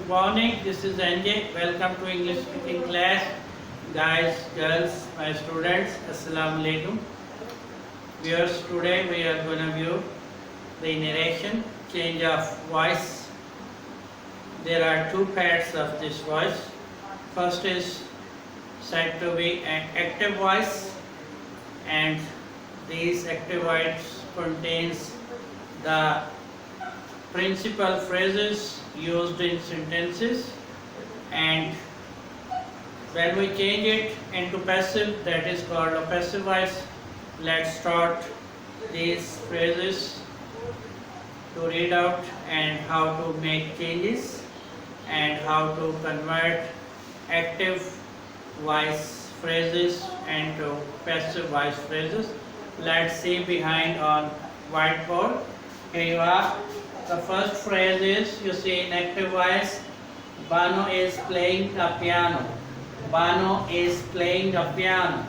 Good morning, this is NJ. Welcome to English speaking class. Guys, girls, my students, Assalamu alaikum. Viewers, today we are going to view the narration, change of voice. There are two parts of this voice. First is said to be an active voice, and these active voice contains the principal phrases used in sentences, and when we change it into passive, that is called a passive voice. Let's start these phrases to read out and how to make changes and how to convert active voice phrases into passive voice phrases. Let's see behind on whiteboard. Here you are. The first phrase is, you see in active voice, Bano is playing a piano. Bano is playing a piano.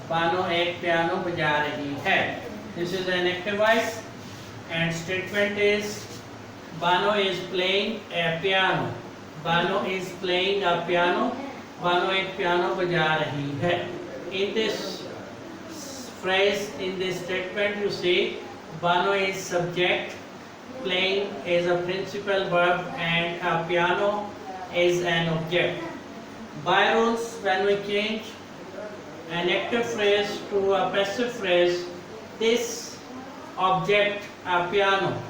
Bano एक piano बजा रही है. This is an active voice. And statement is, Bano is playing a piano. Bano is playing a piano. Bano एक piano बजा रही है. In this phrase, in this statement, you see, Bano is subject, playing is a principal verb, and a piano is an object. By rules, when we change an active phrase to a passive phrase, this object, a piano,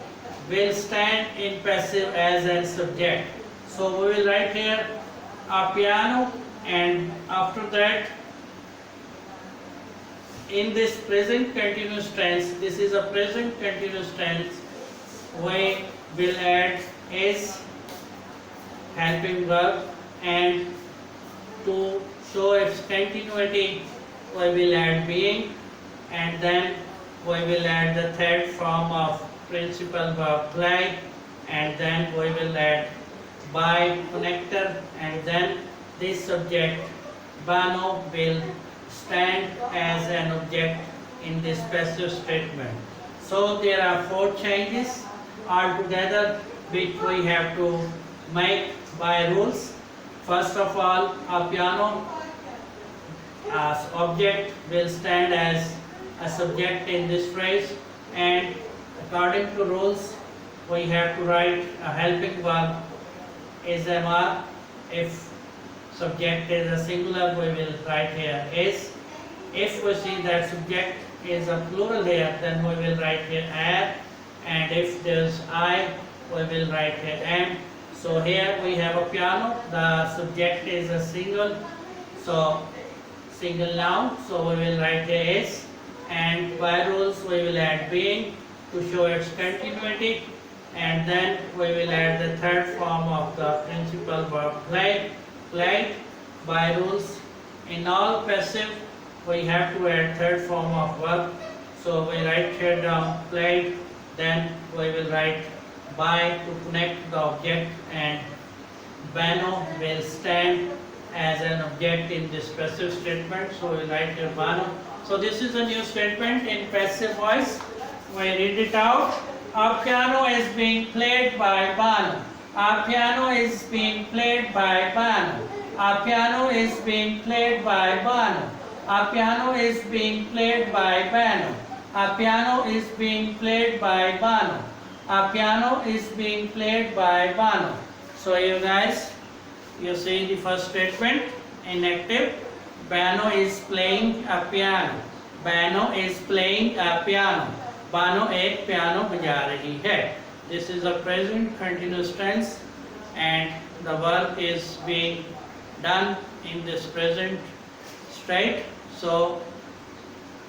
will stand in passive as a subject. So we will write here a piano, and after that, in this present continuous tense, this is a present continuous tense, we will add is helping verb, and to show its continuity we will add being, and then we will add the third form of principal verb play, and then we will add by connector, and then this subject Bano will stand as an object in this passive statement. So there are four changes altogether which we have to make by rules. First of all, a piano as object will stand as a subject in this phrase, and according to rules we have to write a helping verb is MR. If subject is a singular, we will write here is. If we see that subject is a plural here, then we will write here are, and if there is I, we will write here am. So here we have a piano, the subject is a single, so single noun, so we will write here is, and by rules we will add being to show its continuity, and then we will add the third form of the principal verb play, played. By rules, in all passive we have to add third form of verb, so we write here down played, then we will write by to connect the object, and Bano will stand as an object in this passive statement, so we write here Bano. So this is a new statement in passive voice. We read it out. A piano is being played by Bano. A piano is being played by Bano. A piano is being played by Bano. A piano is being played by Bano. A piano is being played by Bano. A piano is being played by Bano. So you guys, you see the first statement in active. Bano is playing a piano. Bano is playing a piano. Bano एक piano बजा रही है. This is a present continuous tense, and the work is being done in this present state. So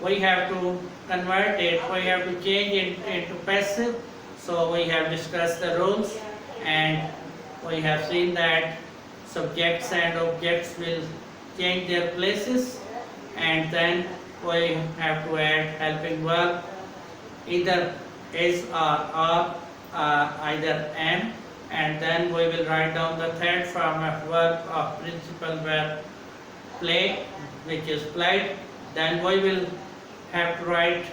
we have to convert it, we have to change it into passive. So we have discussed the rules, and we have seen that subjects and objects will change their places, and then we have to add helping verb, either is or either am, and then we will write down the third form of verb of principal verb play, which is played. Then we will have to write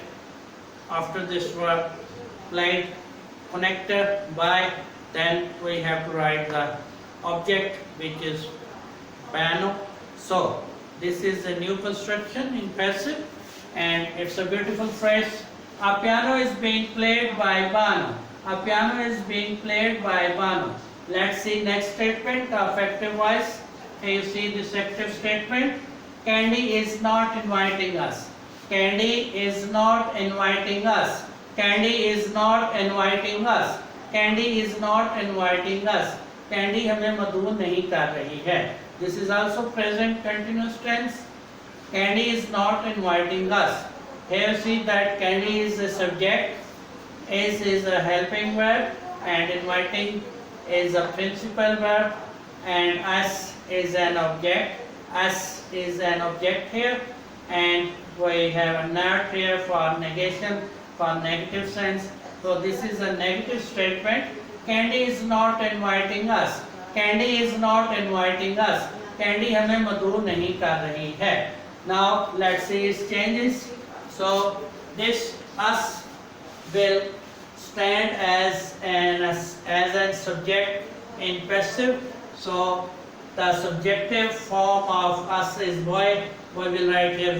after this verb played connector by, then we have to write the object which is piano. So this is a new construction in passive, and it's a beautiful phrase. A piano is being played by Banu. A piano is being played by Banu. Let's see next statement of active voice. Here you see this active statement. Candy is not inviting us. Candy is not inviting us. Candy is not inviting us. Candy is not inviting us. Candy हमें मधु नहीं कर रही है. This is also present continuous tense. Candy is not inviting us. Here see that candy is a subject, is a helping verb, and inviting is a principal verb, and us is an object. Us is an object here, and we have a not here for negation, for negative sense. So this is a negative statement. Candy is not inviting us. Candy is not inviting us. Candy हमें मधु नहीं कर रही है. Now let's see its changes. So this us will stand as a subject in passive. So the subjective form of us is boy. We will write here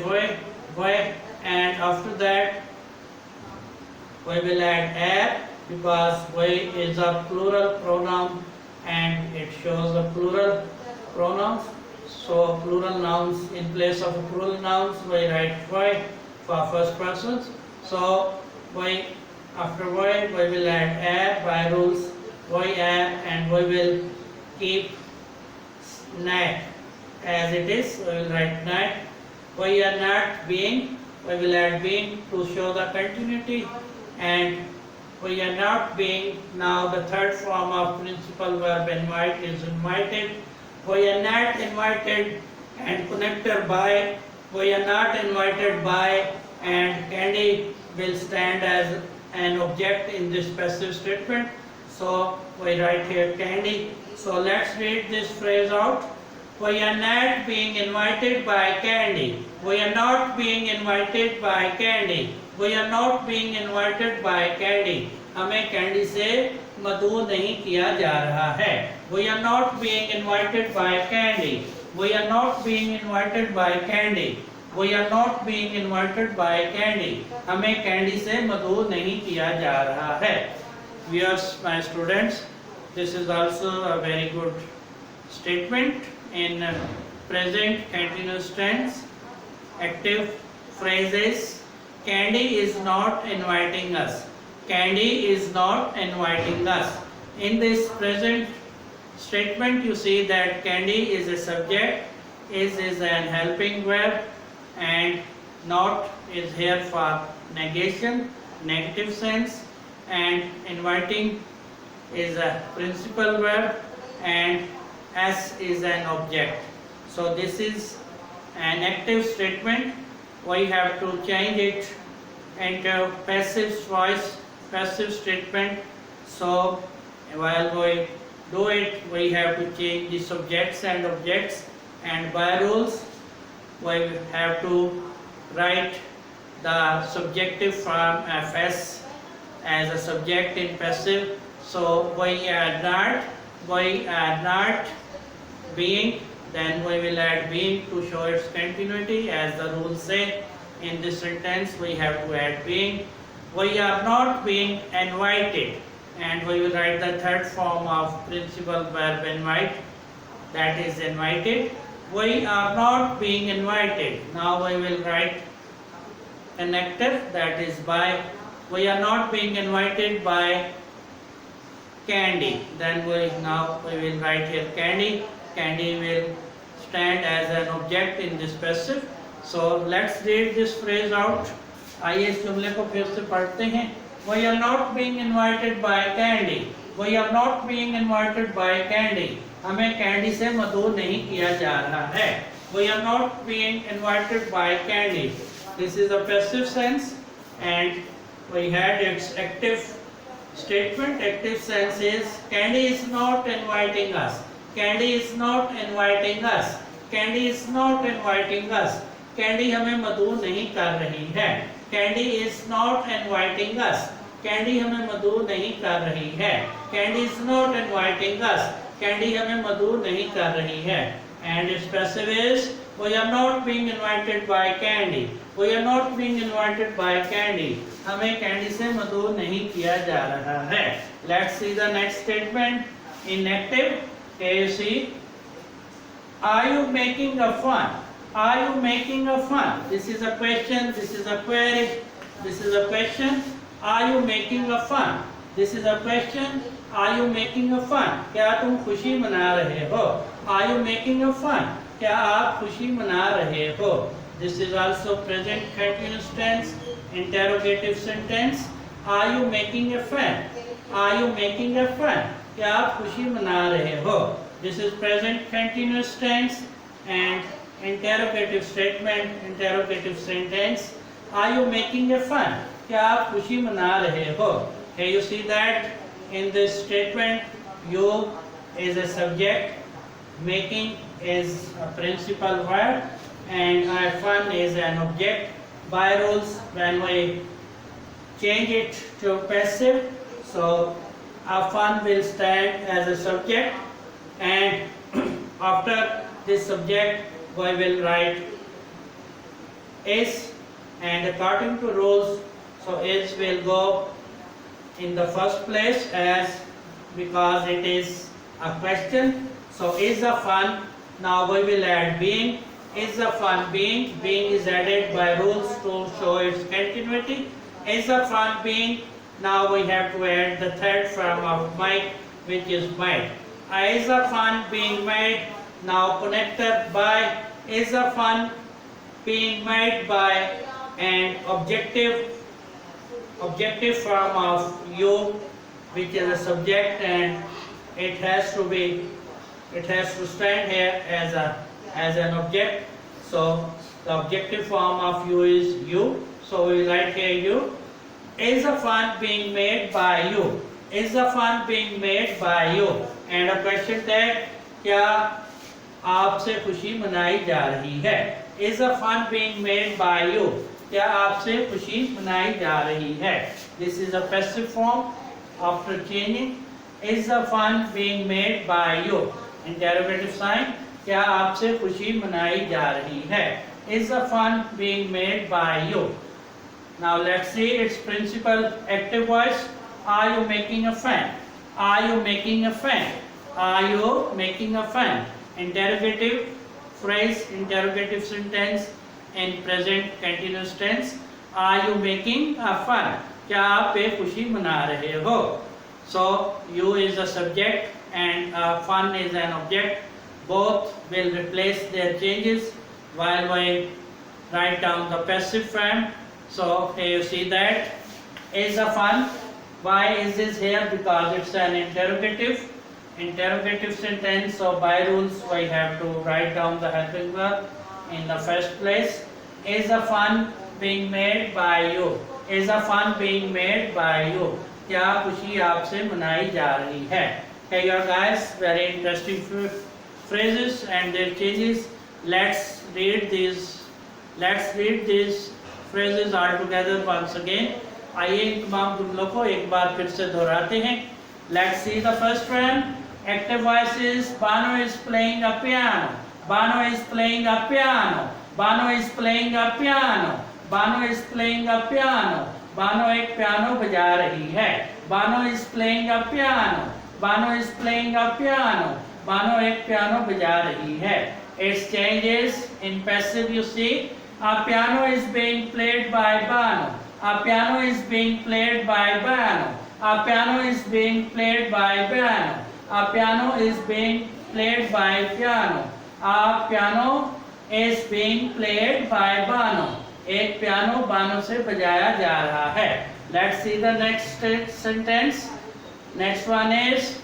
boy, and after that we will add a, because boy is a plural pronoun and it shows the plural pronouns. So plural nouns, in place of plural nouns we write boy for first persons. So boy, after boy we will add a by rules, boy a, and we will keep not as it is. We will write not. We are not being, we will add being to show the continuity, and we are not being. Now the third form of principal verb invite is invited. We are not invited, and connector by. We are not invited by, and candy will stand as an object in this passive statement. So we write here candy. So let's read this phrase out. We are not being invited by candy. We are not being invited by candy. We are not being invited by candy. हमें Candy से मदऊ नहीं किया जा रहा है. We are not being invited by candy. We are not being invited by candy. We are not being invited by candy. हमें Candy से मदऊ नहीं किया जा रहा है. Viewers, my students, this is also a very good statement in present continuous tense. Active phrases. Candy is not inviting us. Candy is not inviting us. In this present statement you see that candy is a subject, is an helping verb, and not is here for negation, negative sense, and inviting is a principal verb, and as is an object. So this is an active statement. We have to change it into passive voice, passive statement. So while we do it, we have to change the subjects and objects, and by rules we have to write the subjective form fs as a subject in passive. So we are not being, then we will add being to show its continuity, as the rules say. In this sentence we have to add being. We are not being invited, and we will write the third form of principal verb invite, that is invited. We are not being invited. Now we will write connector, that is by. We are not being invited by candy. Then we will write here candy. Candy will stand as an object in this passive. So let's read this phrase out. आइए इस जुमले को फिर से पढ़ते हैं. We are not being invited by candy. We are not being invited by candy. हमें Candy से मदऊ नहीं किया जा रहा है. We are not being invited by candy. This is a passive sense, and we had its active statement. Active sense is candy is not inviting us. Candy is not inviting us. Candy is not inviting us. Candy हमें मदऊ नहीं कर रही है. Candy is not inviting us. Candy हमें मदऊ नहीं कर रही है. Candy is not inviting us. Candy हमें मदऊ नहीं कर रही है। And it's passive is we are not being invited by Candy, we are not being invited by Candy, हमें कैंडी से मदऊ नहीं किया जा रहा है। Let's see the next statement in active. Here you see, are you making a fun? Are you making a fun? This is a question, this is a query, this is a question. Are you making a fun? This is a question. Are you making a fun? क्या तुम खुशी मना रहे हो? Are you making a fun? क्या आप खुशी मना रहे हो? This is also present continuous tense, interrogative sentence. Are you making a fun? Are you making a fun? क्या आप खुशी मना रहे हो? This is present continuous tense and interrogative statement, interrogative sentence. Are you making a fun? क्या आप खुशी मना रहे हो? Here you see that in this statement, you is a subject, making is a principal verb, and fun is an object. By rules, when we change it to passive, so fun will stand as a subject, and after this subject we will write is, and according to rules, so is will go in the first place as because it is a question. So is a fun, now we will add being. Is a fun being? Being is added by rules to show its continuity. Is a fun being? Now we have to add the third form of might, which is might. Is a fun being made? Now connector by. Is a fun being made by an objective form of you, which is a subject, and it has to stand here as an object. So the objective form of you is you. So we write here you. Is a fun being made by you? Is a fun being made by you? And a question tag, क्या आपसे खुशी मनाई जा रही है? Is a fun being made by you? क्या आपसे खुशी मनाई जा रही है? This is a passive form after changing. Is a fun being made by you? Interrogative sign, क्या आपसे खुशी मनाई जा रही है? Is a fun being made by you? Now let's see its principal active voice. Are you making a fun? Are you making a fun? Are you making a fun? Interrogative phrase, interrogative sentence in present continuous tense. Are you making a fun? क्या आप खुशी मना रहे हो? So you is a subject and fun is an object. Both will replace their changes while we write down the passive form. So here you see that is a fun. Why is this here? Because it's an interrogative sentence. So by rules we have to write down the helping verb in the first place. Is a fun being made by you? Is a fun being made by you? क्या खुशी आपसे मनाई जा रही है? Here guys, very interesting phrases and their changes. Let's read these phrases all together once again. आइए इन तमाम जुमलों को एक बार फिर से दोहराते हैं. Let's see the first one. Active voice is Bano is playing a piano. Bano is playing a piano. Bano is playing a piano. Bano is playing a piano. Bano एक piano बजा रही है. Bano is playing a piano. Bano is playing a piano. Bano एक piano बजा रही है. Its changes in passive you see. A piano is being played by Bano. A piano is being played by Bano. A piano is being played by Bano. A piano is being played by piano. A piano is being played by Bano. एक piano Bano से बजाया जा रहा है. Let's see the next sentence. Next one is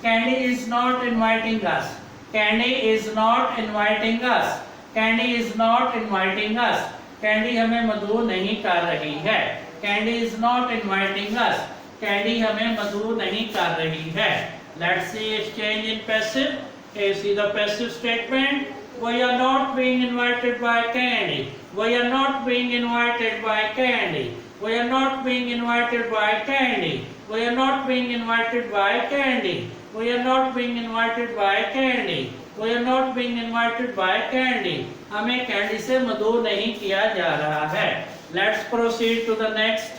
Candy is not inviting us. Candy is not inviting us. Candy is not inviting us. Candy हमें मदऊ नहीं कर रही है. Candy is not inviting us. Candy हमें मदऊ नहीं कर रही है. Let's see exchange in passive. Here you see the passive statement. We are not being invited by Candy. We are not being invited by Candy. We are not being invited by Candy. We are not being invited by Candy. We are not being invited by candy. We are not being invited by candy. हमें Candy से मदऊ नहीं किया जा रहा है. Let's proceed to the next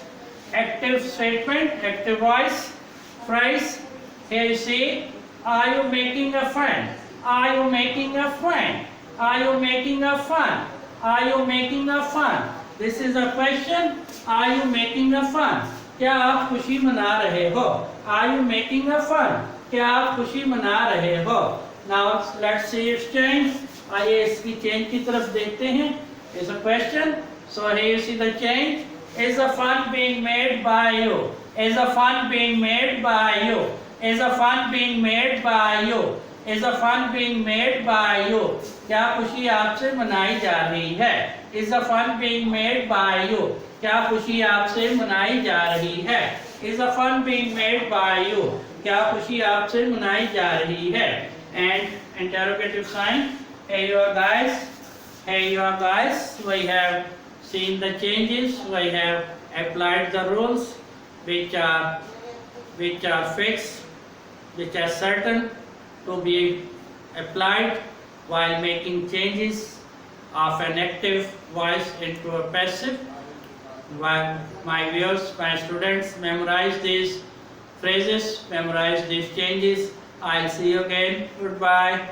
active statement, active voice phrase. Here you see, are you making a friend? Are you making a friend? Are you making a fun? Are you making a fun? This is a question. Are you making a fun? क्या आप खुशी मना रहे हो? Are you making a fun? क्या आप खुशी मना रहे हो? Now let's see its change. आइए इसकी change की तरफ देखते हैं. Is a question. So here you see the change. Is the fun being made by you? Is the fun being made by you? Is the fun being made by you? Is the fun being made by you? क्या खुशी आपसे मनाई जा रही है? Is the fun being made by you? क्या खुशी आपसे मनाई जा रही है? Is the fun being made by you? क्या खुशी आपसे मनाई जा रही है? And interrogative sign. Hey you guys. Hey you guys. We have seen the changes. We have applied the rules which are fixed, which are certain to be applied while making changes of an active voice into a passive. While my viewers, my students memorize these phrases, memorize these changes. I'll see you again. Goodbye.